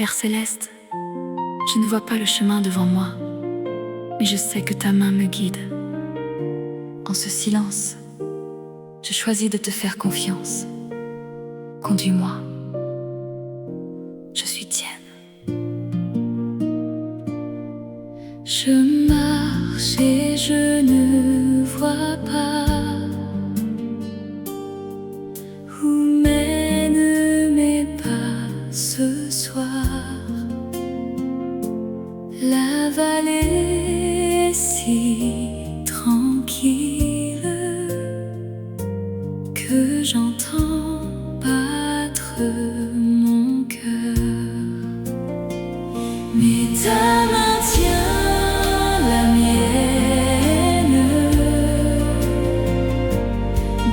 Père céleste, je ne vois pas le chemin devant moi, mais je sais que ta main me guide. En ce silence, je choisis de te faire confiance. Conduis-moi, je suis tienne. Je marche et je ne vois pas où mènent mes pas ce soir. La vallée est si tranquille que j'entends battre mon cœur. Mais ta main tient la mienne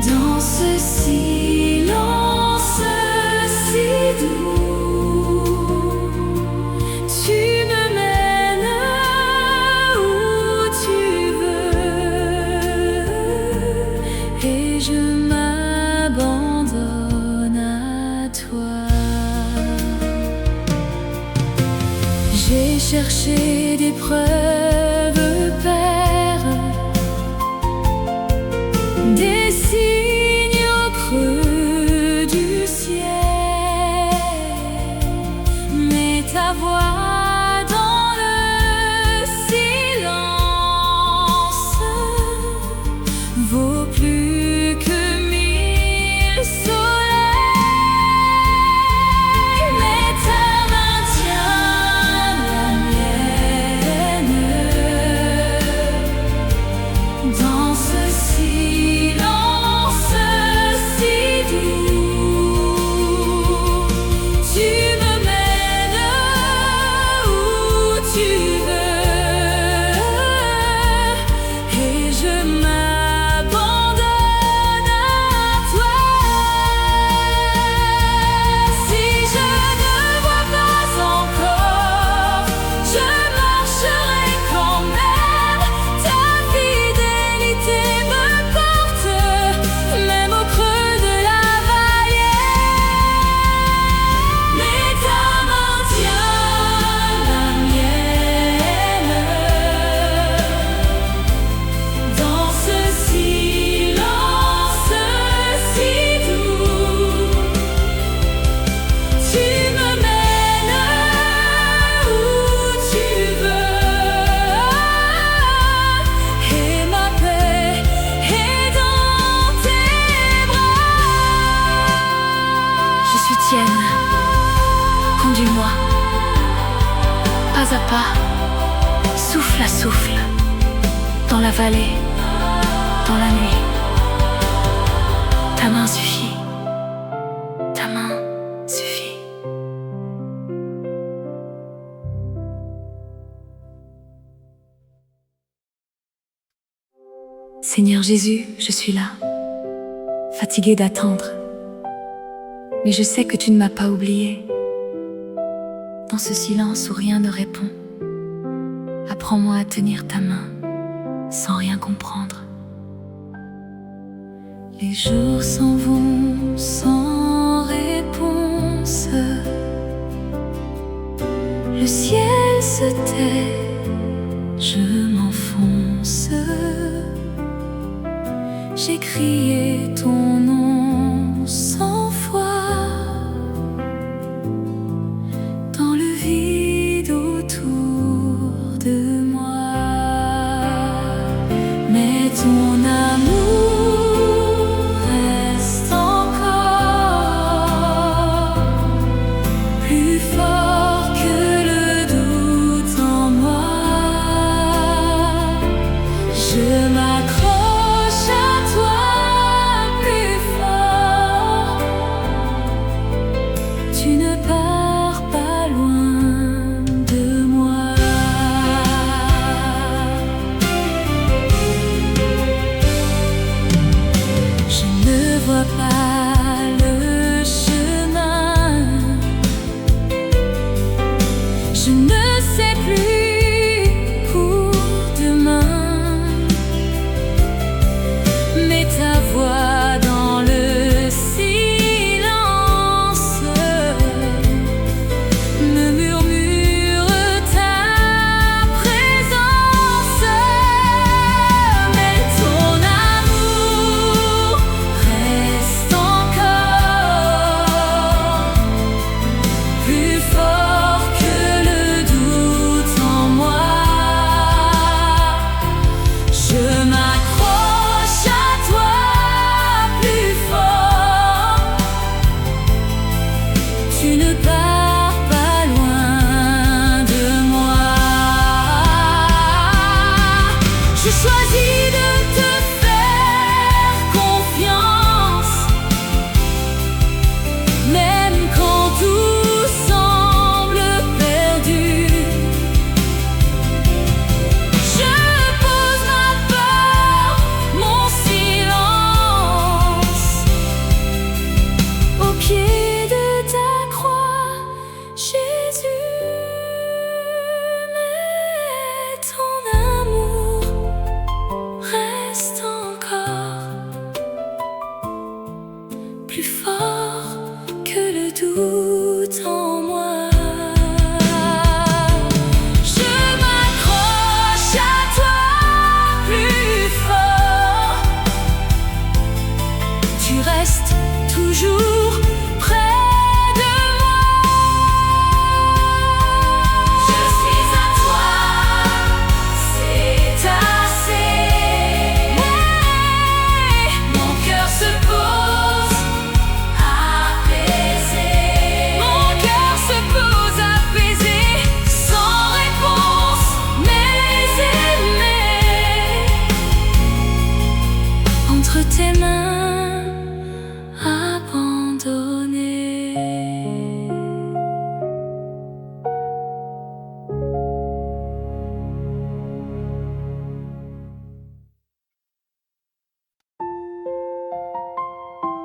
dans ce silence si doux. Tu me mènes où tu veux et je m'abandonne à toi. J'ai cherché des preuves, Père, des signes au creux du ciel, mais ta voix dans le silence vaut plus que 1000 soleils. Mais ta main tient la mienne dans ce silence si doux. Tu me mènes où tu veux et je m'abandonne à toi. Si je ne vois pas encore, je marcherai quand même. Ta fidélité me porte, même au creux de la vallée. Mais ta main tient la mienne dans ce silence si doux. Tu me mènes où tu veux et ma paix est dans tes bras. Je suis tienne, conduis-moi, pas à pas, souffle à souffle, dans la vallée, dans la nuit. Ta main suffit, ta main suffit. Seigneur Jésus, je suis là, fatiguée d'attendre, mais je sais que tu ne m'as pas oublié. Dans ce silence où rien ne répond, apprends-moi à tenir ta main sans rien comprendre. Les jours s'en vont sans réponse, le ciel se tait, je m'enfonce. J'ai crié ton nom 100 fois dans le vide autour de moi. Mais ton amour reste encore plus fort que le doute en moi. pars pas loin de moi. Je choisis de te faire confiance, même quand tout semble perdu. Je pose ma peur, mon silence au pied de ta croix, Jésus. Mais ton amour reste encore plus fort que le doute en moi. Je m'accroche à toi plus fort. Tu restes toujours près de moi. Je suis à toi, c'est assez. Mon cœur se pose apaisé. Mon cœur se pose apaisé, sans réponse, mais aimé. Entre tes mains abandonnées.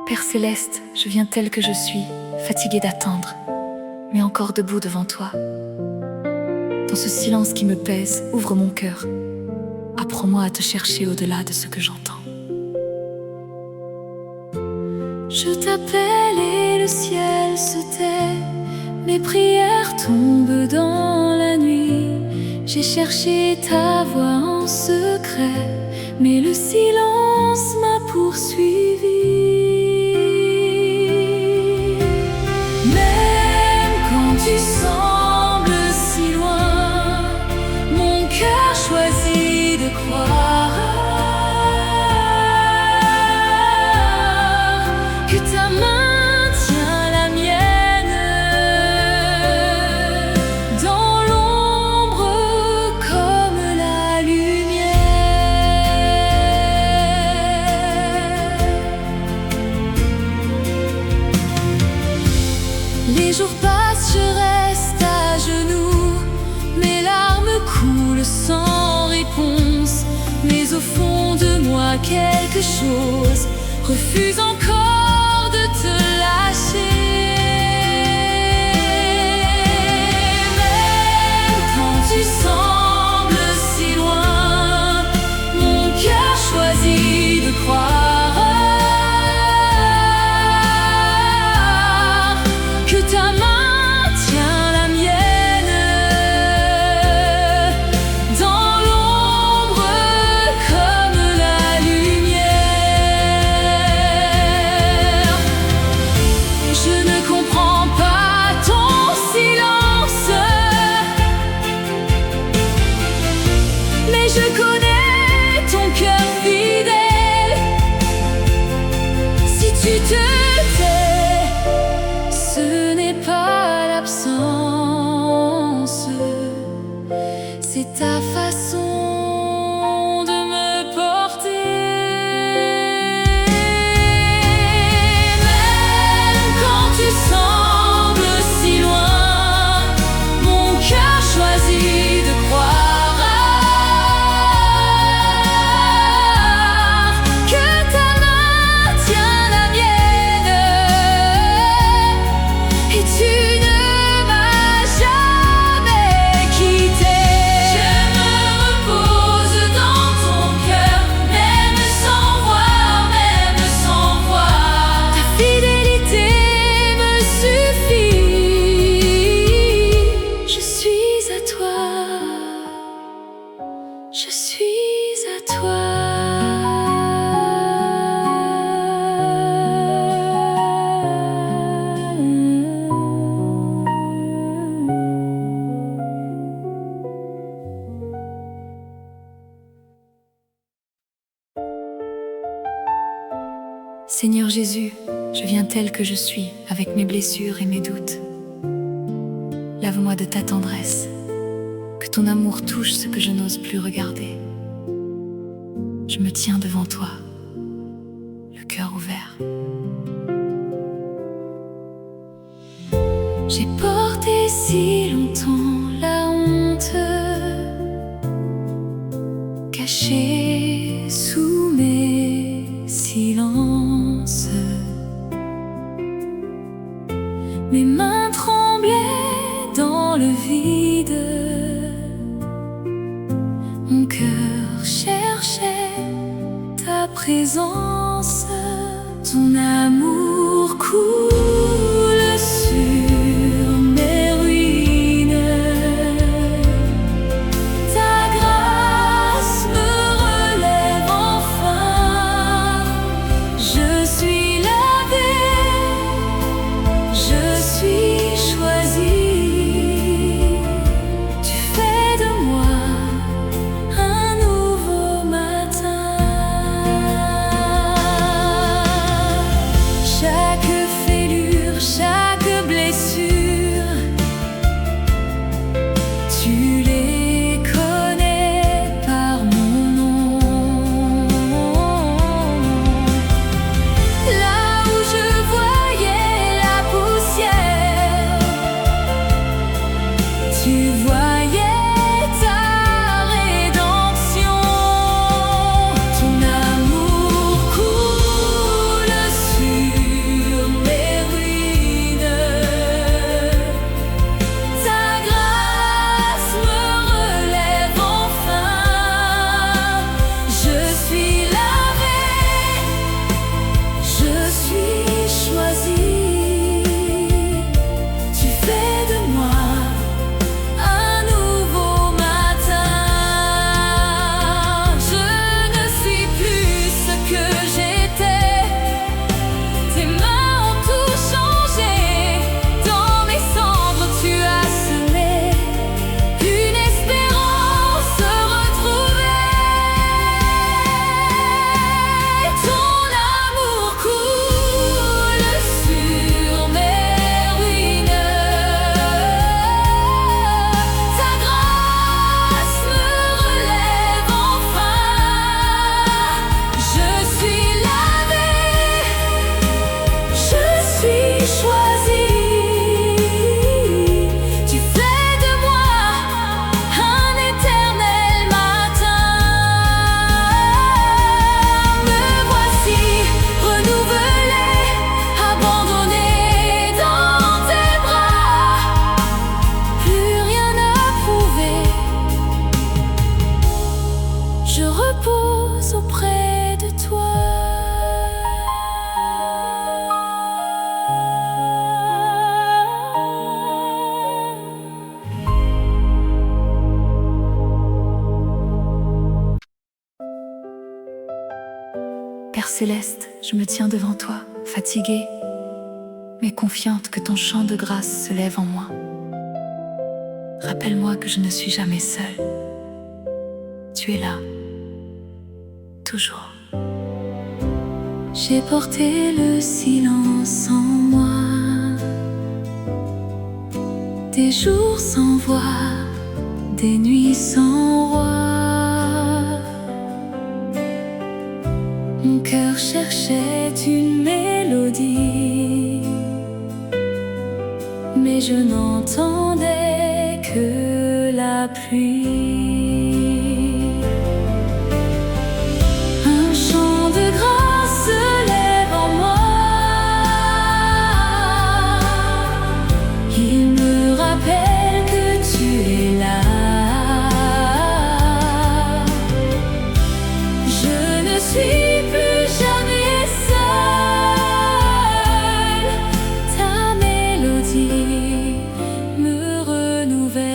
Père céleste, je viens tel que je suis, fatiguée d'attendre, mais encore debout devant toi. Dans ce silence qui me pèse, ouvre mon cœur. Apprends-moi à te chercher au-delà de ce que j'entends. Je t'appelle et le ciel se tait, mes prières tombent dans la nuit. J'ai cherché ta voix en secret, mais le silence m'a poursuivi. Même quand tu sembles si loin, mon cœur choisit de croire que ta main tient la mienne. Dans l'ombre comme la lumière. Les jours passent, je reste à genoux, mes larmes coulent sans réponse. Mais au fond de moi quelque chose refuse encore de te lâcher. Même quand tu sembles si loin, mon cœur choisit de croire que ta main tient la mienne. Dans l'ombre comme la lumière. Je ne comprends pas ton silence, mais je connais ton cœur fidèle. Si tu te tais, ce n'est pas l'absence, c'est ta façon de me porter. Même quand tu sembles si loin, mon cœur choisit de croire que ta main tient la mienne. Et tu ne m'as jamais quitté. Je me repose dans ton cœur, même sans voir, même sans voir. Ta fidélité me suffit. Je suis à toi, je suis à toi. Seigneur Jésus, je viens tel que je suis, avec mes blessures et mes doutes. Lave-moi de ta tendresse, que ton amour touche ce que je n'ose plus regarder. Je me tiens devant toi, le cœur ouvert. J'ai porté si longtemps la honte, cachée sous mes silences. Mes mains tremblaient dans le vide, mon cœur cherchait ta présence. Ton amour coule sur mes ruines, ta grâce me relève enfin. Je suis lavée, je suis choisie. Tu fais de moi un nouveau matin. Chaque fêlure, chaque blessure, tu les connais par mon nom. Là où je voyais la poussière, tu voyais ta rédemption. Ton amour coule sur mes ruines, ta grâce me relève enfin. Je suis lavée, je suis choisie. Tu fais de moi un nouveau matin. Je ne suis plus ce que j'étais. Tes mains ont tout changé. Dans mes cendres, tu as semé une espérance retrouvée. Ton amour coule sur mes ruines, ta grâce me relève enfin. Je suis lavée, je suis choisie. Tu fais de moi un éternel matin. Me voici renouvelée, abandonnée dans tes bras. Plus rien à prouver, je repose auprès de toi. Père céleste, je me tiens devant toi, fatiguée, mais confiante que ton chant de grâce se lève en moi. Rappelle-moi que je ne suis jamais seule. Tu es là, toujours. J'ai porté le silence en moi, des jours sans voix, des nuits sans roi. Mon cœur cherchait une mélodie, mais je n'entendais que la pluie. Un chant de grâce se lève en moi. Il me rappelle que tu es là. Je ne suis plus jamais seule. Ta mélodie me renouvelle.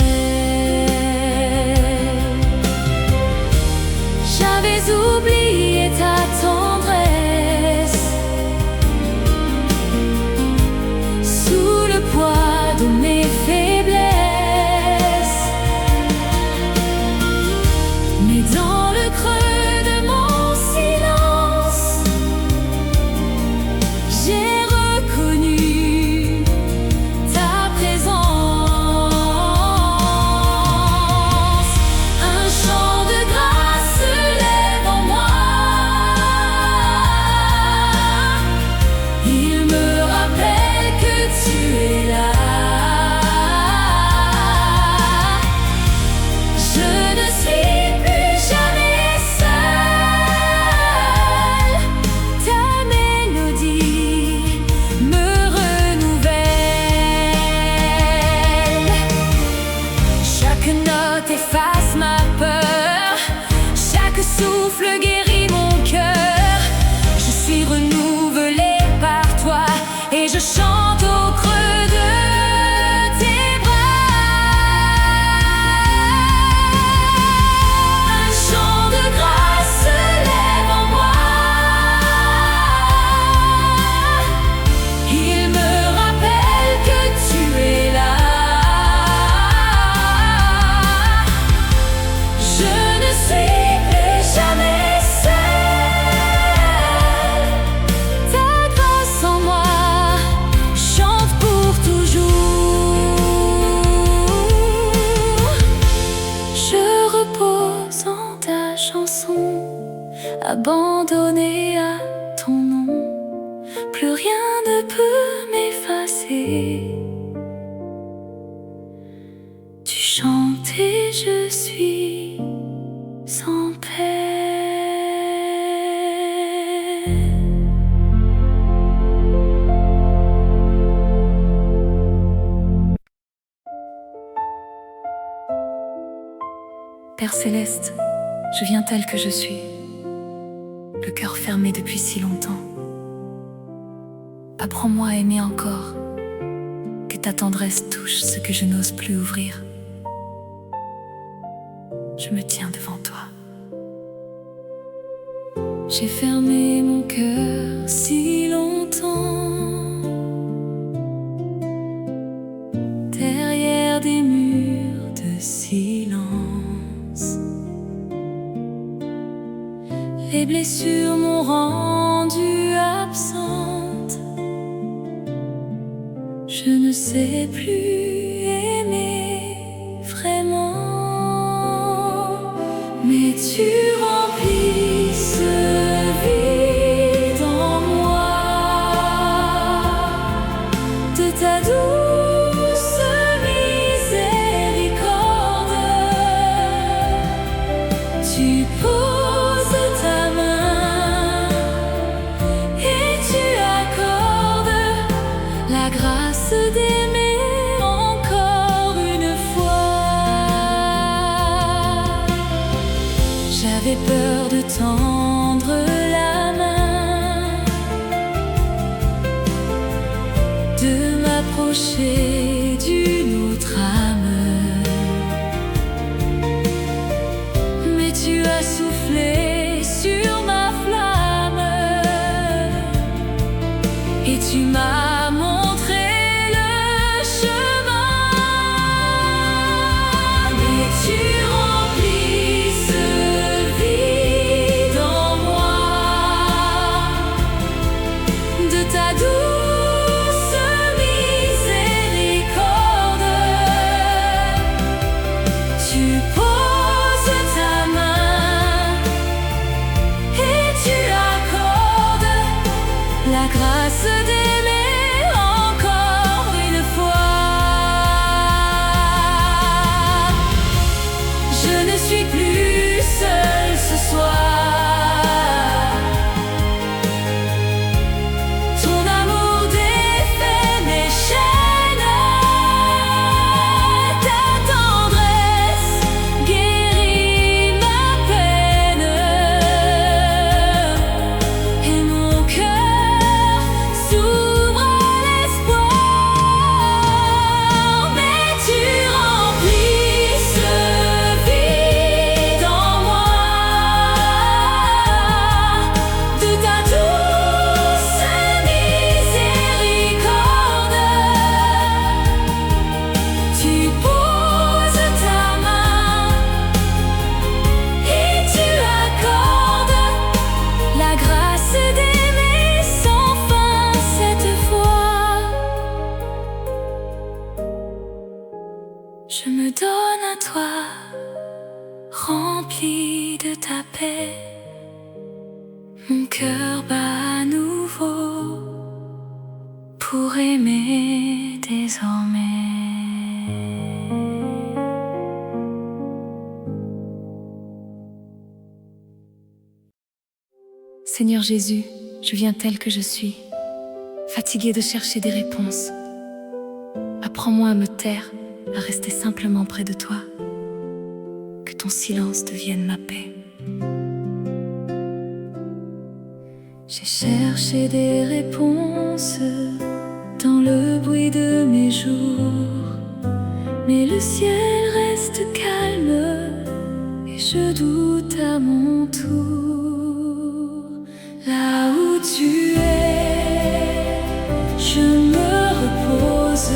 es là. Je ne suis plus jamais seule. Ta mélodie me renouvelle. Chaque note efface ma peur, chaque souffle guérit mon cœur. Je suis renouvelée par toi et je chante au creux de tes bras. Un chant de grâce se lève en moi. Il me rappelle que tu es là. Je ne suis plus jamais seule. Ta grâce en moi chante pour toujours. Je repose en ta chanson, abandonnée à ton nom. Plus rien ne peut m'effacer. Tu chantes et je suis sans paix. Père céleste, je viens tel que je suis, le cœur fermé depuis si longtemps. Apprends-moi à aimer encore, que ta tendresse touche ce que je n'ose plus ouvrir. Je me tiens devant toi. J'ai fermé mon cœur si longtemps, derrière des murs de silence. Les blessures m'ont rendue absente. Je ne sais plus aimer vraiment, mais tu remplis ce vide en moi de ta douce miséricorde. Tu poses ta main et tu accordes la grâce d'aimer encore une fois. J'avais peur de tendre la main, de m'approcher d'une autre âme, mais tu as soufflé sur ma flamme et tu m'as montré le chemin. Mais tu remplis ce vide en moi de ta douce miséricorde. Tu poses ta main et tu accordes la grâce d'aimer encore une fois. Je ne suis plus seule ce soir. Ton amour défait mes chaînes, ta tendresse guérit ma peine, et mon cœur s'ouvre à l'espoir. Mais tu remplis ce vide en moi de ta douce miséricorde. Tu poses ta main et tu accordes la grâce d'aimer sans fin cette fois. Je me donne à toi, rempli de ta paix. Mon cœur bat à nouveau pour aimer désormais. Seigneur Jésus, je viens tel que je suis, fatiguée de chercher des réponses. Apprends-moi à me taire, à rester simplement près de toi. Que ton silence devienne ma paix. J'ai cherché des réponses dans le bruit de mes jours, mais le ciel reste calme et je doute à mon tour. Là où tu es, je me repose,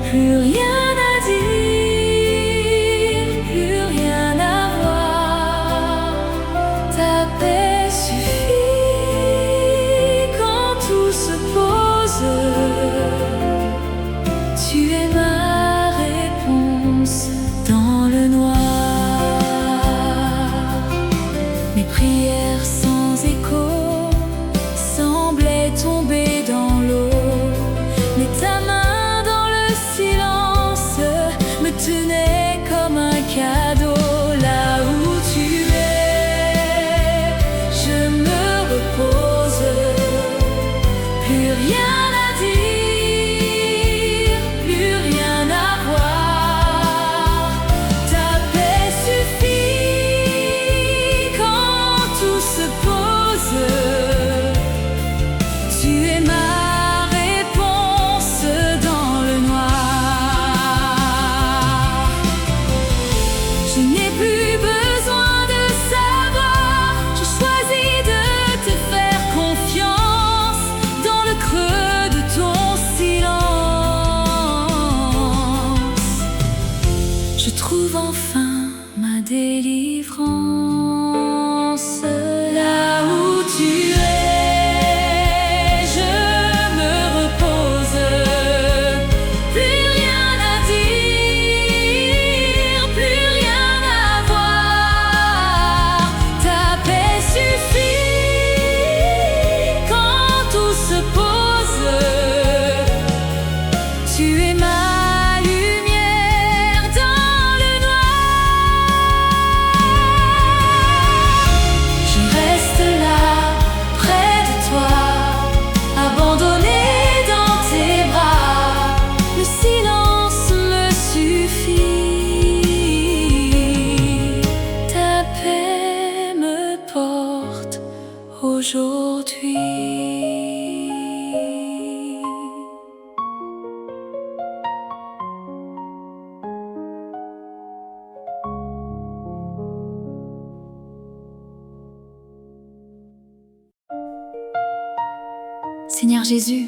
plus rien à dire, plus rien à voir. Ta paix suffit quand tout se pose. Tu es ma réponse dans le noir. Mes prières sans écho semblaient tomber dans l'eau, mais ta main dans le silence me tenait comme un cadeau. Là où tu es, je me repose, plus rien à dire, plus rien à voir. Ta paix suffit quand tout se pose. Tu es ma réponse dans le noir. Je n'ai plus besoin de savoir, je choisis de te faire confiance dans le creux de ton silence. Je trouve enfin ma délivrance. Là où tu es, je me repose, plus rien à dire, plus rien à voir. Ta paix suffit quand tout se pose. Tu es ma lumière dans le noir. Je reste là, près de toi, abandonné dans tes bras. Le silence me suffit. Ta paix me porte aujourd'hui. Seigneur Jésus,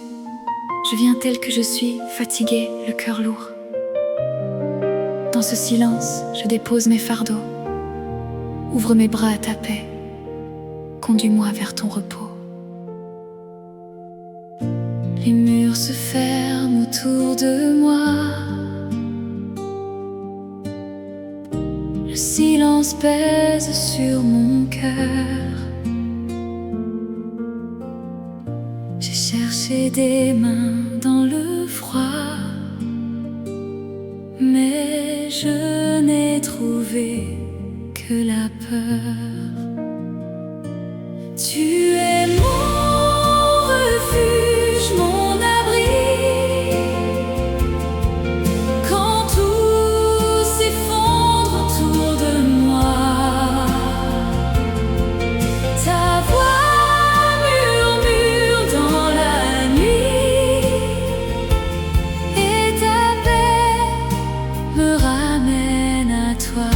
je viens tel que je suis, fatiguée, le cœur lourd. Dans ce silence, je dépose mes fardeaux. Ouvre mes bras à ta paix. Conduis-moi vers ton repos. Les murs se ferment autour de moi. Le silence pèse sur mon cœur. J'ai cherché des mains dans le froid, mais je n'ai trouvé que la peur. Tu es mon refuge, mon abri. Quand tout s'effondre autour de moi, ta voix murmure dans la nuit et ta paix me ramène à toi.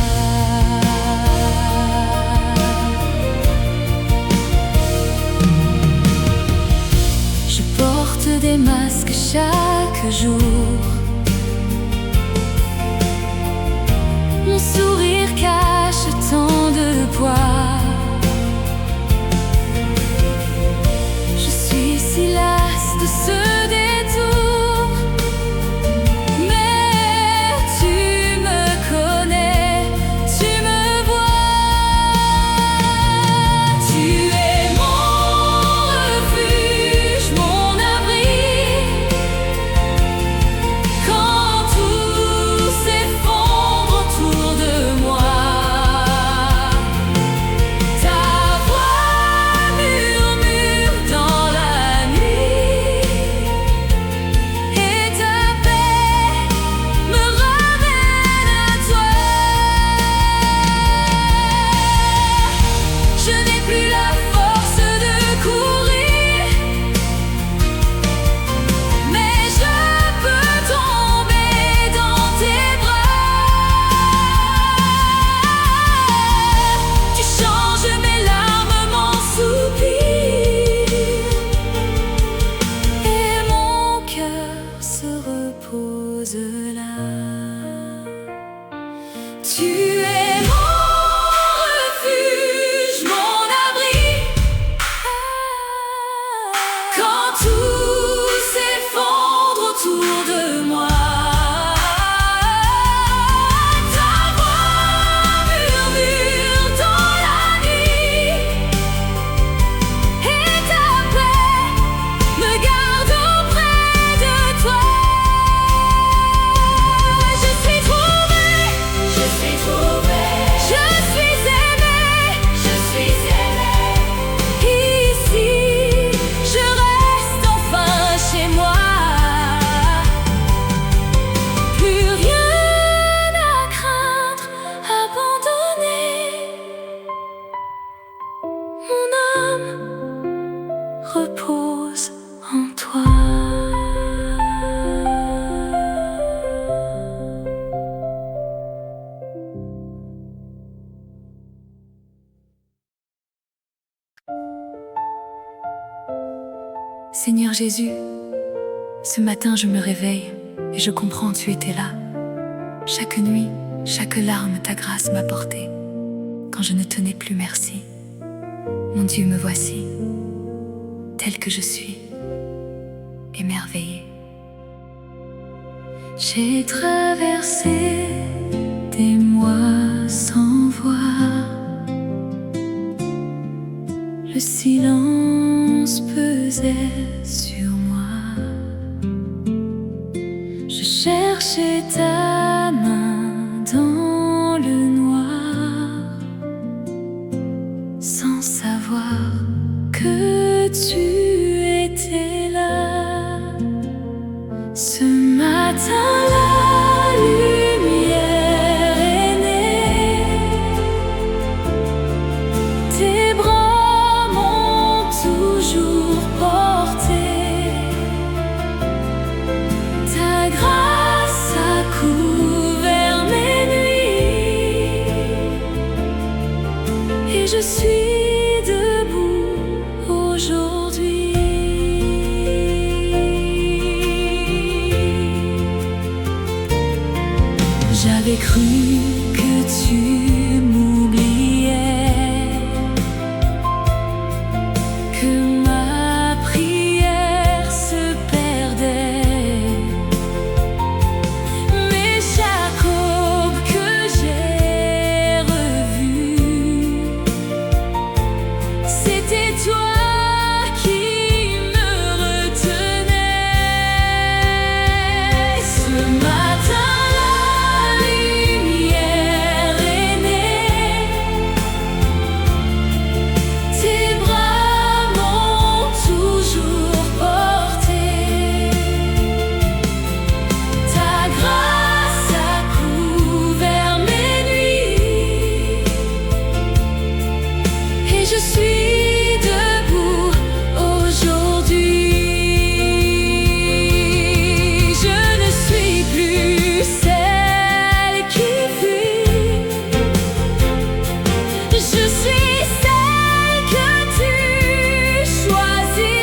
là. Tu es mon refuge, mon abri. Quand tout s'effondre autour de moi, ta voix murmure dans la nuit, et ta paix me garde auprès de toi. Je suis trouvée, je suis trouvée, je suis aimée, je suis aimée. Ici, je reste enfin chez moi. Plus rien à craindre, abandonné. Mon âme repose en toi. Seigneur Jésus, ce matin je me réveille et je comprends que tu étais là. Chaque nuit, chaque larme, ta grâce m'a porté. Quand je ne tenais plus merci, mon Dieu, me voici, tel que je suis, émerveillée. J'ai traversé des mois sans voix. Le silence pesait sur moi. Je cherchais ta main dans le noir, sans savoir que tu étais là. Ce matin, la lumière est née. Tes bras m'ont toujours porté. Ta grâce a couvert mes nuits, et je suis debout aujourd'hui. J'avais cru que tu m'oubliais, que ma prière se perdait. Mais chaque aube que j'ai revue, c'était toi qui me retenais. Ce matin, je suis debout aujourd'hui. Je ne suis plus celle qui fuit. Je suis celle que tu choisis.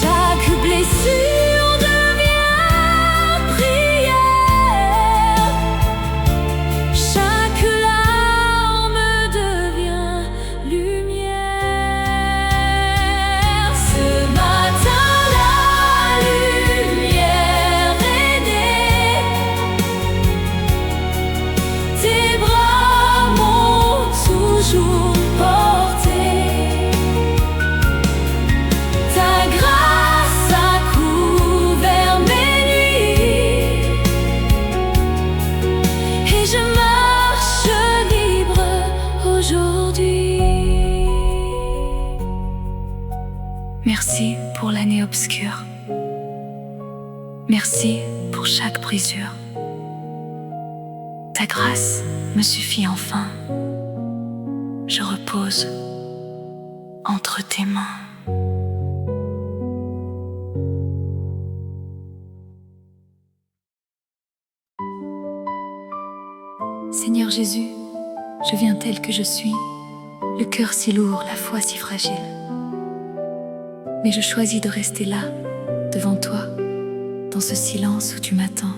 Chaque blessure devient prière. Chaque larme devient lumière. Ce matin, la lumière est née. Tes bras m'ont toujours porté. Ta grâce a couvert mes nuits, et je marche libre aujourd'hui. Merci pour l'année obscure. Merci pour chaque brisure. Ta grâce me suffit enfin. Je repose entre tes mains. Seigneur Jésus, je viens tel que je suis, le cœur si lourd, la foi si fragile. Mais je choisis de rester là, devant toi, Dans ce silence où tu m'attends,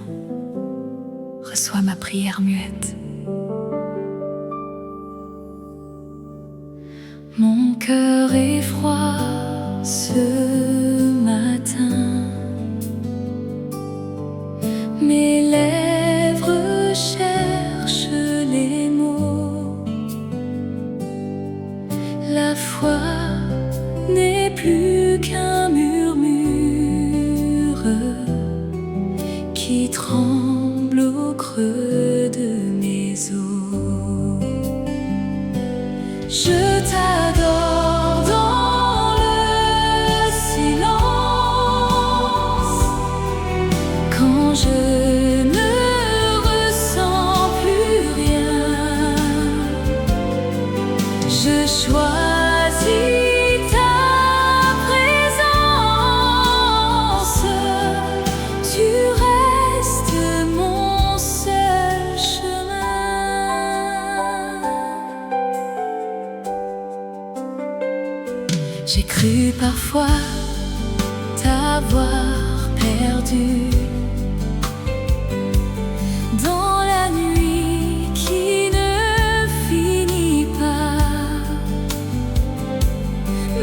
reçois ma prière muette. Mon cœur est froid ce matin, mes lèvres cherchent les mots. La foi n'est plus qu'un murmure qui tremble au creux de mes os. Je t'adore dans le silence, quand je ne ressens plus rien. Je choisis ta présence, tu restes mon seul chemin. J'ai cru parfois t'avoir perdu dans la nuit qui ne finit pas,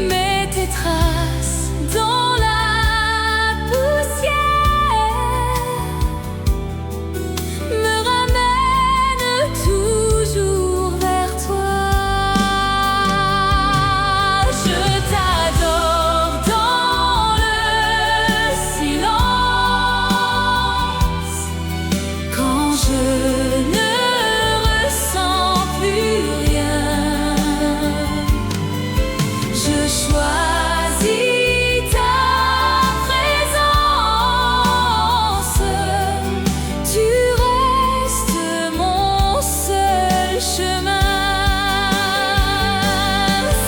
mais tes traces dans la poussière me ramènent toujours vers toi. Je t'adore dans le silence, quand je ne ressens plus rien. Je choisis ta présence, tu restes mon seul chemin.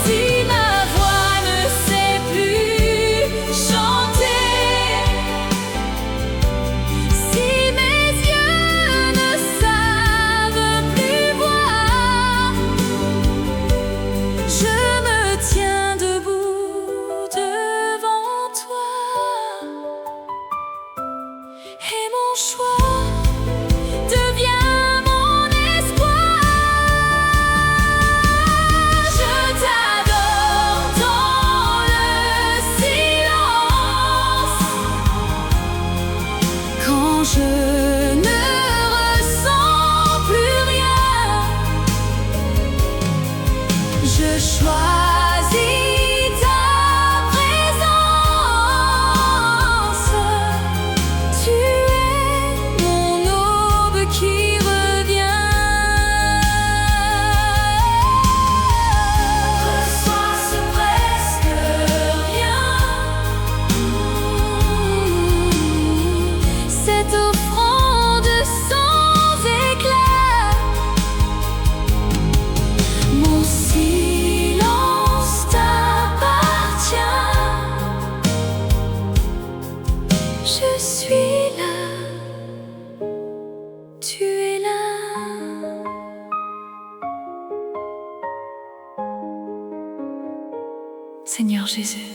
Si ma voix ne sait plus chanter, si mes yeux ne savent plus voir, je me tiens debout devant toi, et mon choix devient mon espoir. Je t'adore dans le silence, quand je ne ressens plus rien. Je choisis ta présence, tu es mon aube qui revient. Reçois ce presque rien, cette offrande sans éclat. Mon silence t'appartient, je suis là, tu es là. Seigneur Jésus,